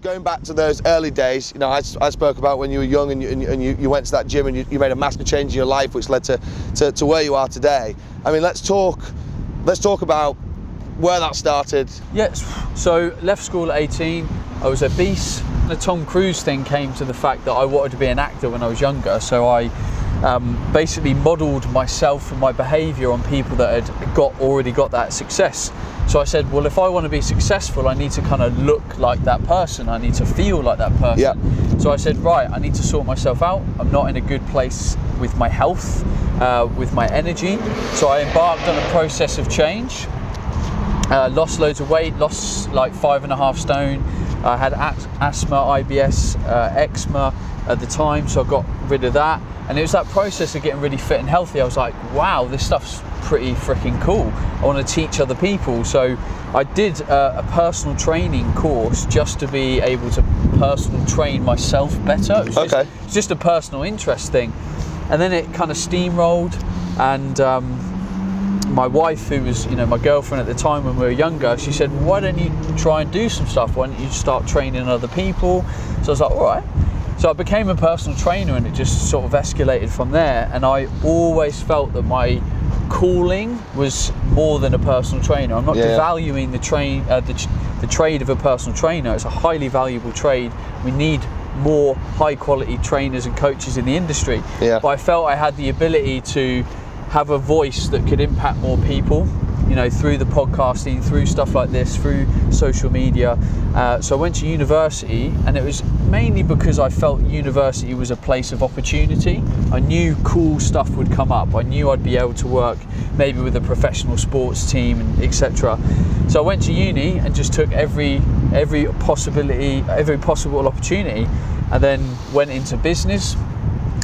going back to those early days, you know, I spoke about when you were young and you went to that gym and you made a massive change in your life, which led to where you are today. I mean, let's talk about where that started. Yes, so left school at 18, I was obese. The Tom Cruise thing came to the fact that I wanted to be an actor when I was younger, so I basically modelled myself and my behaviour on people that had already got that success. So I said, well, if I want to be successful, I need to kind of look like that person. I need to feel like that person. Yeah. So I said, right, I need to sort myself out. I'm not in a good place with my health, with my energy. So I embarked on a process of change. Lost loads of weight, lost like 5.5 stone. I had asthma, IBS, eczema at the time, so I got rid of that. And it was that process of getting really fit and healthy. I was like, wow, this stuff's pretty freaking cool. I want to teach other people. So I did a personal training course just to be able to personal train myself better. It was just a personal interest thing. And then it kind of steamrolled, and my wife, who was, you know, my girlfriend at the time when we were younger, she said, why don't you try and do some stuff? Why don't you start training other people? So I was like, all right. So I became a personal trainer, and it just sort of escalated from there. And I always felt that my calling was more than a personal trainer. I'm not devaluing the trade of a personal trainer. It's a highly valuable trade. We need more high quality trainers and coaches in the industry. But I felt I had the ability to have a voice that could impact more people, you know, through the podcasting, through stuff like this, through social media. So I went to university, and it was mainly because I felt university was a place of opportunity. I knew cool stuff would come up. I knew I'd be able to work maybe with a professional sports team, and etc. So I went to uni and just took every possible opportunity, and then went into business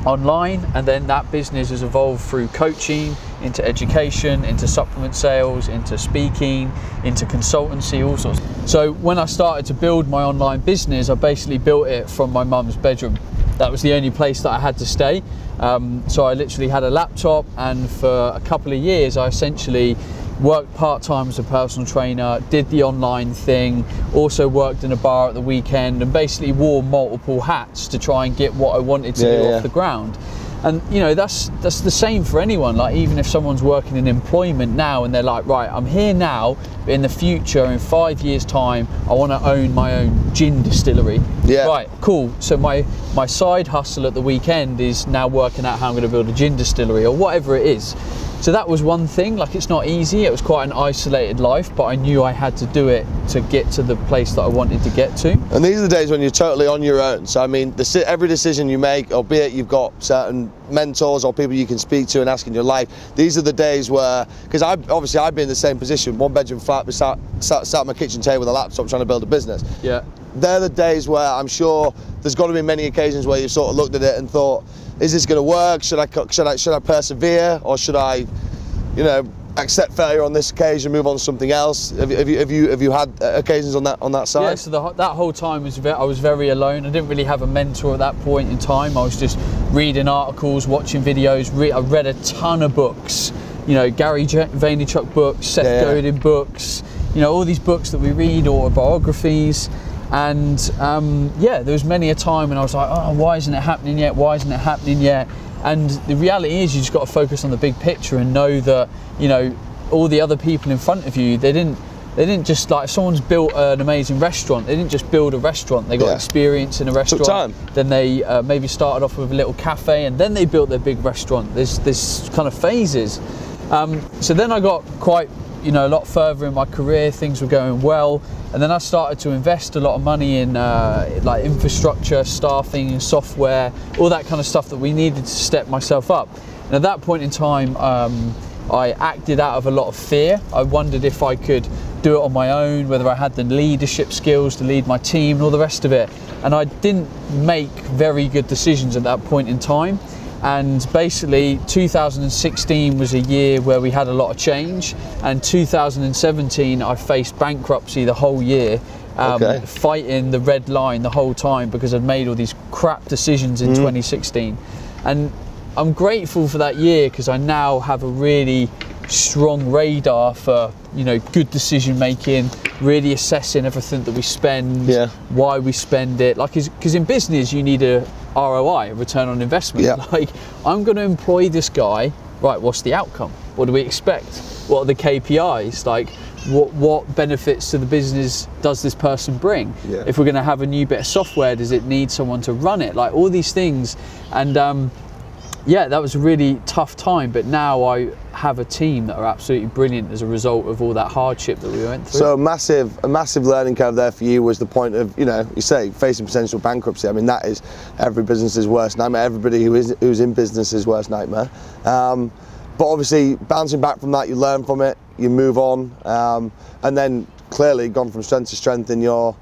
online, and then that business has evolved through coaching, into education, into supplement sales, into speaking, into consultancy, all sorts. So when I started to build my online business, I basically built it from my mum's bedroom. That was the only place that I had to stay. So I literally had a laptop, and for a couple of years I essentially worked part-time as a personal trainer, did the online thing, also worked in a bar at the weekend, and basically wore multiple hats to try and get what I wanted to do off the ground. And you know, that's the same for anyone. Like, even if someone's working in employment now and they're like, right, I'm here now, but in the future, in 5 years time, I want to own my own gin distillery. Right, cool. So my side hustle at the weekend is now working out how I'm going to build a gin distillery, or whatever it is. So that was one thing. Like, it's not easy. It was quite an isolated life, but I knew I had to do it to get to the place that I wanted to get to. And these are the days when you're totally on your own. So I mean, every decision you make, albeit you've got certain mentors or people you can speak to and ask in your life, these are the days where, because I've been in the same position, one bedroom flat, sat at my kitchen table with a laptop trying to build a business. They're the days where I'm sure there's got to be many occasions where you've sort of looked at it and thought, is this going to work? Should I persevere, or should I, you know, accept failure on this occasion, move on to something else? Have you had occasions on that side? Yeah. So that whole time I was very alone. I didn't really have a mentor at that point in time. I was just reading articles, watching videos. I read a ton of books. You know, Gary Vaynerchuk books, Seth Godin books. You know, all these books that we read, autobiographies. And there was many a time when I was like, oh, why isn't it happening yet? Why isn't it happening yet? And the reality is, you just got to focus on the big picture and know that, you know, all the other people in front of you, they didn't just, like, if someone's built an amazing restaurant, they didn't just build a restaurant. They got experience in a restaurant. Took time. Then they maybe started off with a little cafe, and then they built their big restaurant. There's kind of phases. So then I got quite, you know, a lot further in my career. Things were going well, and then I started to invest a lot of money in like infrastructure, staffing, software, all that kind of stuff that we needed to step myself up. And at that point in time, I acted out of a lot of fear. I wondered if I could do it on my own, whether I had the leadership skills to lead my team and all the rest of it. And I didn't make very good decisions at that point in time. And basically 2016 was a year where we had a lot of change, and 2017 I faced bankruptcy the whole year, fighting the red line the whole time because I'd made all these crap decisions in 2016. And I'm grateful for that year, because I now have a really strong radar for, you know, good decision making, really assessing everything that we spend, why we spend it. Like, because in business you need a ROI, a return on investment. Like, I'm going to employ this guy, right, what's the outcome? What do we expect? What are the KPIs? Like, what benefits to the business does this person bring? If we're going to have a new bit of software, does it need someone to run it? Like, all these things. And yeah, that was a really tough time, but now I have a team that are absolutely brilliant as a result of all that hardship that we went through. So a massive learning curve there for you was the point of, you know, you say facing potential bankruptcy. I mean, that is every business's worst nightmare, everybody who's in business's worst nightmare. But obviously, bouncing back from that, you learn from it, you move on, and then clearly gone from strength to strength in your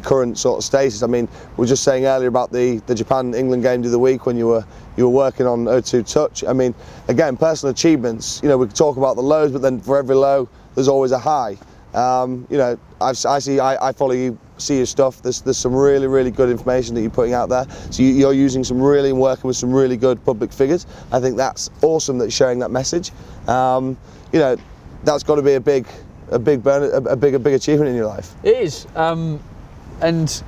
current sort of status. I mean, we were just saying earlier about the Japan-England game the other week when you were working on O2 Touch. I mean, again, personal achievements. You know, we could talk about the lows, but then for every low, there's always a high. You know, I follow you, see your stuff. There's some really good information that you're putting out there. So you're using working with some really good public figures. I think that's awesome that you're sharing that message. You know, that's got to be a big achievement in your life. It is, and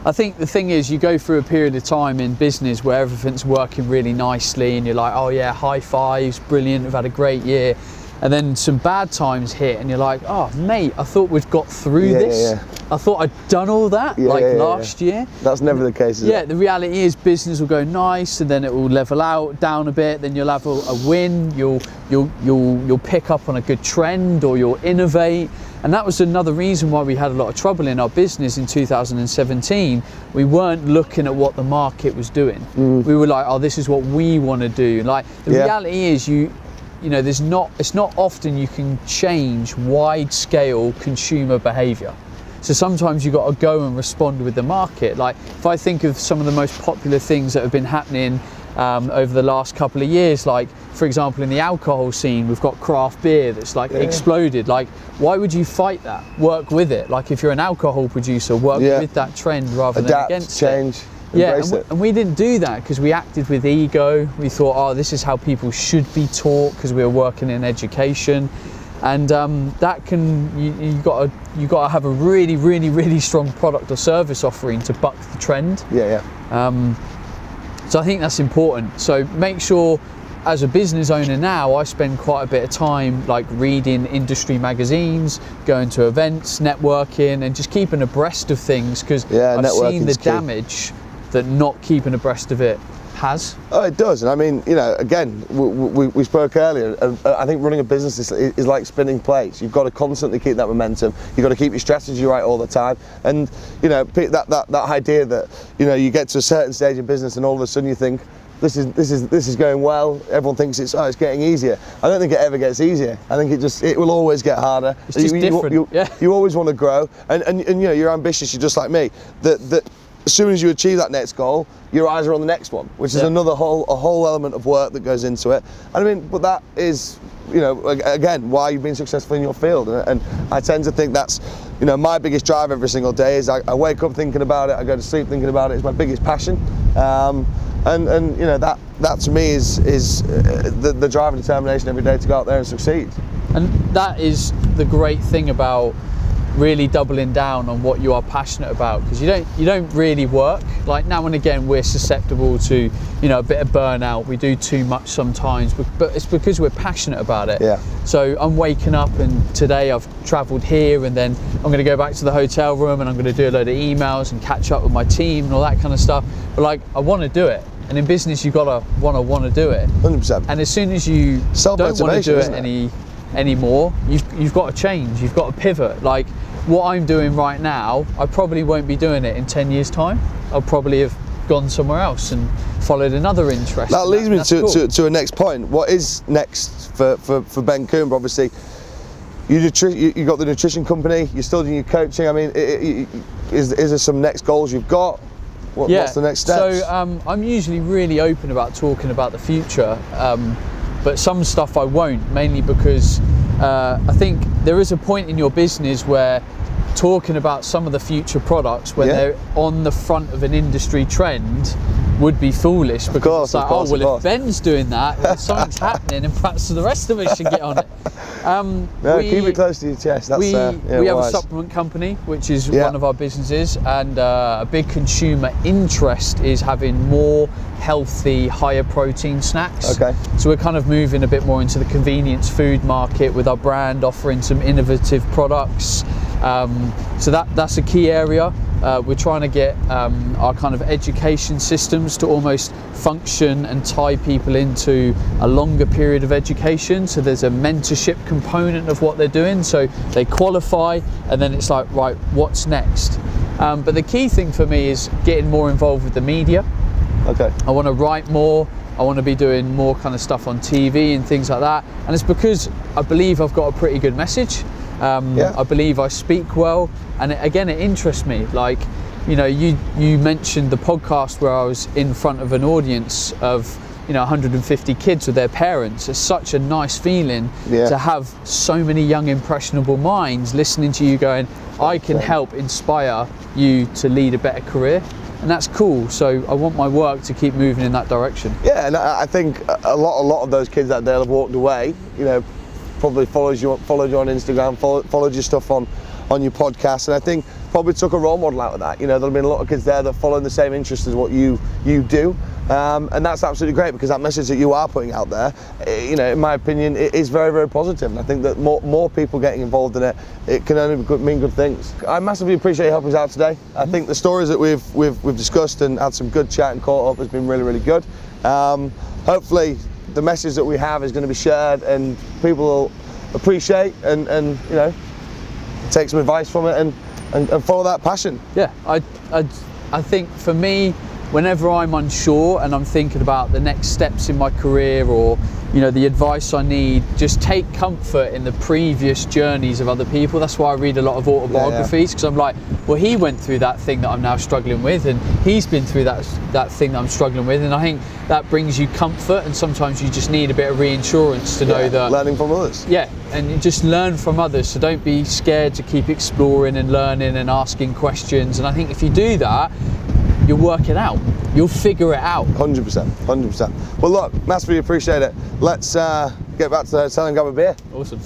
I think the thing is, you go through a period of time in business where everything's working really nicely, and you're like, oh yeah, high fives, brilliant, we've had a great year. And then some bad times hit, and you're like, oh mate, I thought we'd got through this. I thought I'd done all that last year. That's never the case, is it? The reality is business will go nice, and then it will level out down a bit. Then you'll have a win. You'll pick up on a good trend, or you'll innovate. And that was another reason why we had a lot of trouble in our business in 2017. We weren't looking at what the market was doing. We were like, oh, this is what we want to do. Like, the reality is, you know, it's not often you can change wide-scale consumer behaviour. So sometimes you've got to go and respond with the market. Like, if I think of some of the most popular things that have been happening over the last couple of years, like, for example, in the alcohol scene, we've got craft beer that's like exploded. Like, why would you fight that? Work with it. Like, if you're an alcohol producer, work with that trend rather than against change. it. And we didn't do that because we acted with ego. We thought, oh, this is how people should be taught, because we were working in education, and that can you got to have a really strong product or service offering to buck the trend. So I think that's important. So make sure, as a business owner now, I spend quite a bit of time like reading industry magazines, going to events, networking, and just keeping abreast of things, because I've seen the damage that not keeping abreast of it has. Oh, it does. And I mean, you know, again, we spoke earlier, and I think running a business is like spinning plates. You've got to constantly keep that momentum. You've got to keep your strategy right all the time. And, you know, that idea that, you know, you get to a certain stage in business and all of a sudden you think, this is going well. Everyone thinks it's getting easier. I don't think it ever gets easier. I think it will always get harder. It's just different. You always want to grow, and you know, you're ambitious. You're just like me. That as soon as you achieve that next goal, your eyes are on the next one, which is a whole element of work that goes into it. And I mean, but that is, you know, again, why you've been successful in your field. And I tend to think that's, you know, my biggest drive every single day is I wake up thinking about it, I go to sleep thinking about it. It's my biggest passion. And you know, that to me is the drive and determination every day to go out there and succeed. And that is the great thing about really doubling down on what you are passionate about, because you don't really work. Like, now and again we're susceptible to, you know, a bit of burnout. We do too much sometimes, but it's because we're passionate about it. So I'm waking up, and today I've travelled here, and then I'm going to go back to the hotel room, and I'm going to do a load of emails and catch up with my team and all that kind of stuff. But like, I want to do it. And in business, you've got to want to do it. 100%. And as soon as you don't want to do it anymore, you've got to change. You've got to pivot. Like, what I'm doing right now, I probably won't be doing it in 10 years' time. I'll probably have gone somewhere else and followed another interest. That leads me to a next point. What is next for Ben Coomber? Obviously, you got the nutrition company. You're still doing your coaching. I mean, is there some next goals you've got? What's the next steps? So I'm usually really open about talking about the future, but some stuff I won't, mainly because I think there is a point in your business where talking about some of the future products when they're on the front of an industry trend would be foolish, because course, it's like, of course, oh, of well, course. if Ben's doing that, then something's happening, and perhaps the rest of us should get on it. No, keep it close to your chest. That's, we have a wise. supplement company, which is Yeah. one of our businesses, and a big consumer interest is having more healthy, higher protein snacks. Okay. So we're kind of moving a bit more into the convenience food market with our brand, offering some innovative products. So that's a key area. We're trying to get our kind of education systems to almost function and tie people into a longer period of education. So there's a mentorship component of what they're doing. So they qualify, and then it's like, right, what's next? But the key thing for me is getting more involved with the media. Okay. I want to write more. I want to be doing more kind of stuff on TV and things like that. And it's because I believe I've got a pretty good message. I believe I speak well, and again, it interests me. Like, you know, you mentioned the podcast where I was in front of an audience of, 150 kids with their parents. It's such a nice feeling to have so many young, impressionable minds listening to you going, I can help inspire you to lead a better career. And that's cool. So I want my work to keep moving in that direction. Yeah, and I think a lot of those kids that day have walked away, probably followed you on Instagram, followed your stuff on your podcast, and I think probably took a role model out of that. There'll have been a lot of kids there that follow the same interests as what you do, and that's absolutely great, because that message that you are putting out there, in my opinion, it is very, very positive. And I think that more people getting involved in it can only mean good things. I massively appreciate you helping us out today. I think the stories that we've discussed and had some good chat and caught up has been really, really good. Hopefully the message that we have is going to be shared, and people will appreciate and take some advice from it and follow that passion. Yeah, I think for me, whenever I'm unsure and I'm thinking about the next steps in my career, or the advice I need, just take comfort in the previous journeys of other people. That's why I read a lot of autobiographies, because I'm like, well, he went through that thing that I'm now struggling with, and he's been through that thing that I'm struggling with, and I think that brings you comfort. And sometimes you just need a bit of reassurance to know that learning from others. Yeah, and you just learn from others. So don't be scared to keep exploring and learning and asking questions. And I think if you do that, you'll work it out. You'll figure it out. 100%. Well, look, massively appreciate it. Let's get back to the hotel and grab a beer. Awesome.